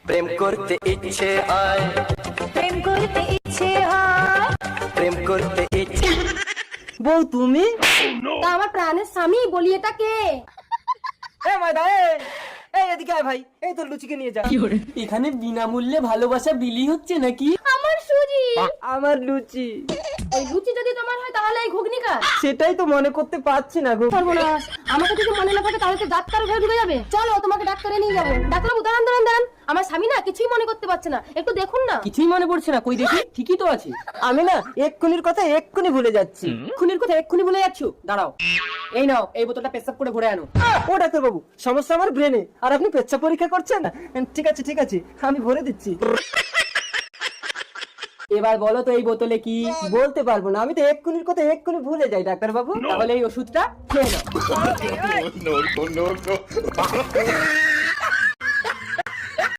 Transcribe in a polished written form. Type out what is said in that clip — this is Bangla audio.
প্রেম করতে ইচ্ছে হয়, প্রেম করতে ইচ্ছে হয়। প্রেম করতে ইচ্ছে। বউ তুমি? তা আমার প্রাণের স্বামী, বলি এটা কে? এ মাইদা এই এদিকে আয় ভাই, এই তোর লুচিকে নিয়ে যা। এখানে বিনামূল্যে ভালোবাসা বিলি হচ্ছে নাকি? আমার সুজি। আমার লুচি। ওই লুচি যদি তোমার হয় তাহলে এই ঘুগনি কার? সেটাই তো মনে করতে পারছি না গো। সর্বনাশ, আমাকে যদি মনে না থাকে তাহলে তো ডাক্তার ঘরে ঢুকে যাবে। চলো তোমাকে ডাক্তারে নিয়ে যাবো। ডাক্তারবাবু দাঁড়ান দাঁড়ান দাঁড়ান, আমার স্বামী না কিছুই মনে করতে পারছে না, একটু দেখুন না। কিছুই মনে পড়ছে না? কই দেখি, ঠিকই তো আছে। আমি না এক্ষুনির কথা এক্ষুনি ভুলে যাচ্ছি। খুনির কথা এক্ষুনি বলে যাচ্ছ? দাঁড়াও, এই নাও, এই বোতলটা পেশাব করে ভরে আনো। ও ডাক্তার বাবু, সমস্যা আমার ব্রেনে, আর আপনি পেচ্ছা পরীক্ষা করছেন? ঠিক আছে ঠিক আছে, আমি ভরে দিচ্ছি। এবার বলো তো এই বোতলে কি? বলতে পারবো না, আমি তো এক্ষুনির কথা এক্ষুনি ভুলে যাই ডাক্তার বাবু। তাহলে এই ওষুধটা খেয়ে নাও।